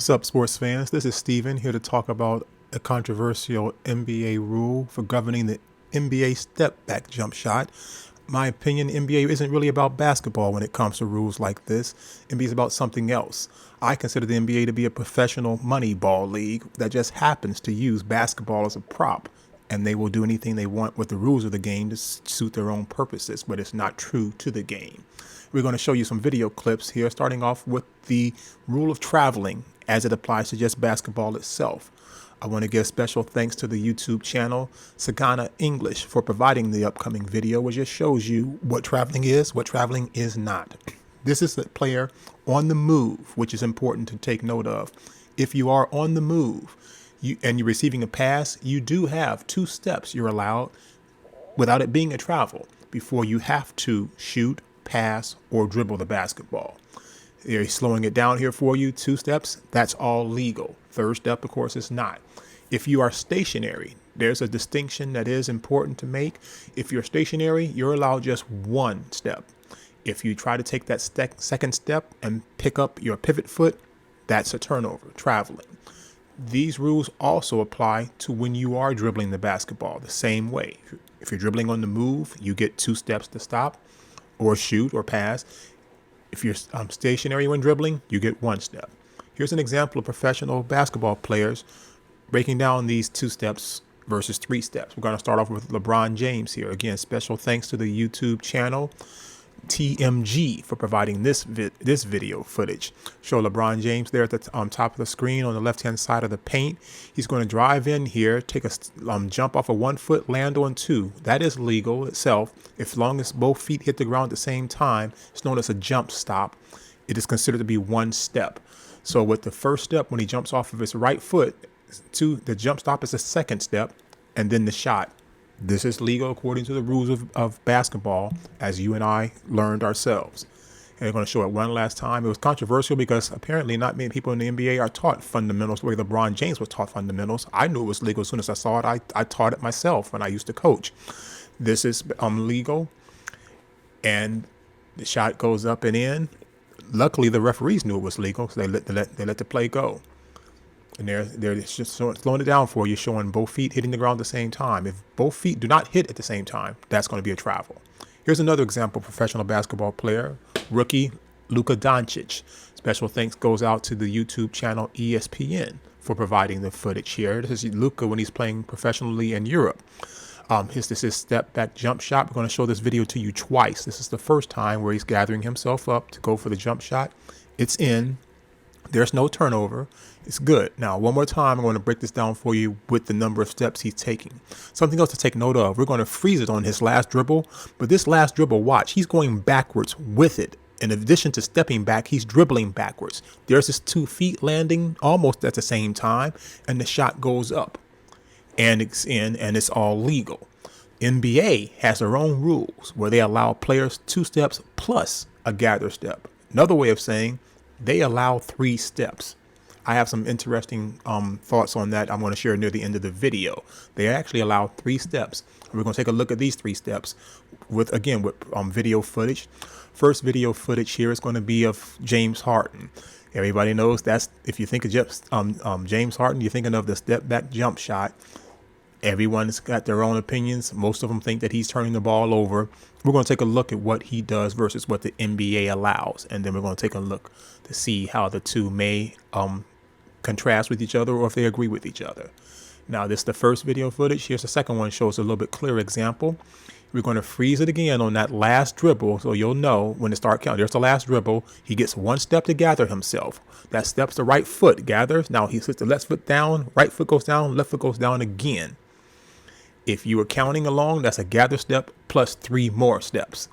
What's up, sports fans? This is Steven here to talk about a controversial NBA rule for governing the NBA step-back jump shot. My opinion, NBA isn't really about basketball when it comes to rules like this. NBA is about something else. I consider the NBA to be a professional money ball league that just happens to use basketball as a prop, and they will do anything they want with the rules of the game to suit their own purposes, but it's not true to the game. We're going to show you some video clips here, starting off with the rule of traveling as it applies to just basketball itself. I want to give special thanks to the YouTube channel Sikana English for providing the upcoming video, which just shows you what traveling is not. This is a player on the move, which is important to take note of. If you are on the move and you're receiving a pass, you do have 2 steps you're allowed without it being a travel before you have to shoot, pass, or dribble the basketball. They're slowing it down here for you. 2 steps, that's all legal. 3rd step, of course, is not. If you are stationary, there's a distinction that is important to make. If you're stationary, you're allowed just 1 step. If you try to take that second step and pick up your pivot foot, that's a turnover, traveling. These rules also apply to when you are dribbling the basketball the same way. If you're dribbling on the move, you get 2 steps to stop or shoot or pass. If you're stationary when dribbling, you get 1 step. Here's an example of professional basketball players breaking down these 2 steps versus 3 steps. We're going to start off with LeBron James here. Again, special thanks to the YouTube channel TMG for providing this video footage. Show LeBron James there at the top of the screen on the left-hand side of the paint. He's going to drive in here, take a jump off of 1 foot, land on 2. That is legal itself. As long as both feet hit the ground at the same time, it's known as a jump stop. It is considered to be 1 step. So with the first step, when he jumps off of his right foot, the jump stop is the 2nd step, and then the shot. This is legal according to the rules of basketball, as you and I learned ourselves. And they're going to show it one last time. It was controversial because apparently not many people in the NBA are taught fundamentals the way LeBron James was taught fundamentals. I knew it was legal as soon as I saw it. I taught it myself when I used to coach. This is legal, and the shot goes up and in. Luckily, the referees knew it was legal, so they let the play go. And they're just slowing it down for you, showing both feet hitting the ground at the same time. If both feet do not hit at the same time, that's going to be a travel. Here's another example: professional basketball player, rookie Luka Doncic. Special thanks goes out to the YouTube channel ESPN for providing the footage here. This is Luka when he's playing professionally in Europe. This is step back jump shot. We're going to show this video to you twice. This is the first time where he's gathering himself up to go for the jump shot. It's in. There's no turnover. It's good. Now, one more time, I'm going to break this down for you with the number of steps he's taking. Something else to take note of. We're going to freeze it on his last dribble, but this last dribble, watch, he's going backwards with it. In addition to stepping back, he's dribbling backwards. There's his 2 feet landing almost at the same time, and the shot goes up. And it's in, and it's all legal. NBA has their own rules where they allow players 2 steps plus a gather step. Another way of saying they allow 3 steps. I have some interesting thoughts on that I'm going to share near the end of the video. They actually allow 3 steps. We're going to take a look at these 3 steps with video footage. First video footage here is going to be of James Harden. Everybody knows that's, if you think of just James Harden, you're thinking of the step back jump shot. Everyone's got their own opinions. Most of them think that he's turning the ball over. We're going to take a look at what he does versus what the NBA allows. And then we're going to take a look to see how the 2 may contrast with each other or if they agree with each other. Now, this is the first video footage. Here's the second one, shows a little bit clearer example. We're going to freeze it again on that last dribble, so you'll know when to start counting. There's the last dribble. He gets 1 step to gather himself. That step's the right foot, gathers. Now he sits the left foot down, right foot goes down, left foot goes down again. If you were counting along, that's a gather step plus 3 more steps.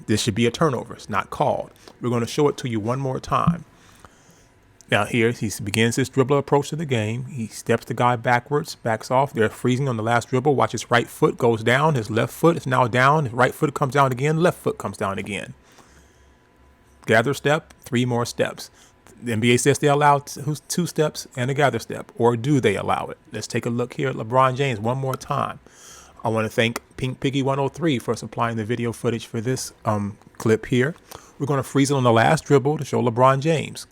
This should be a turnover. It's not called. We're going to show it to you one more time. Now here he begins his dribble approach to the game. He steps the guy backwards, backs off. They're freezing on the last dribble. Watch, his right foot goes down. His left foot is now down. His right foot comes down again. Left foot comes down again. Gather step, 3 more steps. The NBA says they allow 2 steps and a gather step, or do they allow it? Let's take a look here at LeBron James one more time. I want to thank Pink Piggy 103 for supplying the video footage for this clip here. We're going to freeze it on the last dribble to show LeBron James.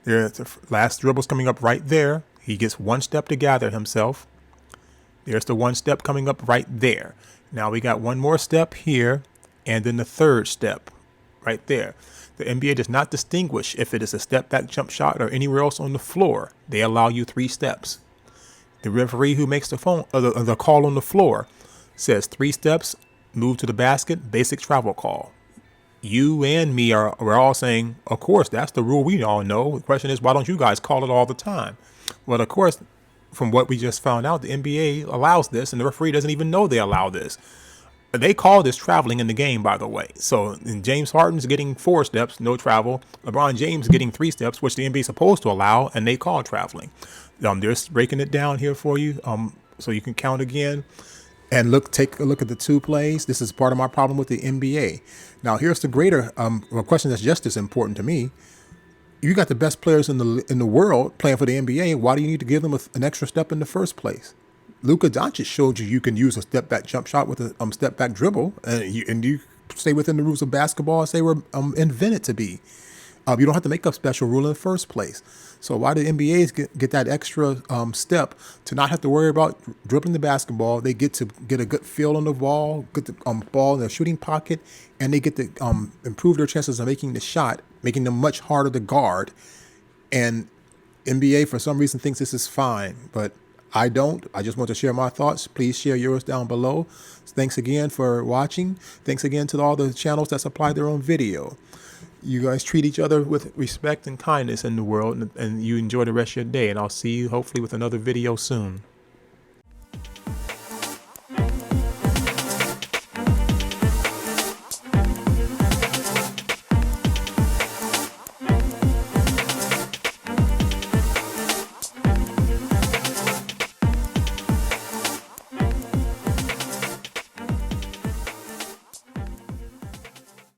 There, the last dribble's coming up right there. He gets one step to gather himself. There's the one step coming up right there. Now we got one more step here, and then the third step right there. The NBA does not distinguish if it is a step back jump shot or anywhere else on the floor. They allow you 3 steps. The referee who makes the call on the floor says 3 steps, move to the basket, basic travel call. You and me we're all saying, of course, that's the rule we all know. The question is, why don't you guys call it all the time? Well, of course, from what we just found out, the NBA allows this, and the referee doesn't even know they allow this. They call this traveling in the game, by the way. So James Harden's getting 4 steps, no travel. LeBron James getting 3 steps, which the NBA is supposed to allow, and they call traveling. They're breaking it down here for you, so you can count again. And take a look at the 2 plays. This is part of my problem with the NBA. Now, here's the greater question that's just as important to me. You got the best players in the world playing for the NBA. Why do you need to give them an extra step in the first place? Luka Doncic showed you can use a step back jump shot with a step back dribble, and you stay within the rules of basketball as they were invented to be. You don't have to make up special rule in the first place. So why do NBAs get that extra step to not have to worry about dribbling the basketball? They get to get a good feel on the ball, get the ball in their shooting pocket, and they get to improve their chances of making the shot, making them much harder to guard. And NBA, for some reason, thinks this is fine, but I don't. I just want to share my thoughts. Please share yours down below. Thanks again for watching. Thanks again to all the channels that supply their own video. You guys treat each other with respect and kindness in the world, and you enjoy the rest of your day. And I'll see you hopefully with another video soon.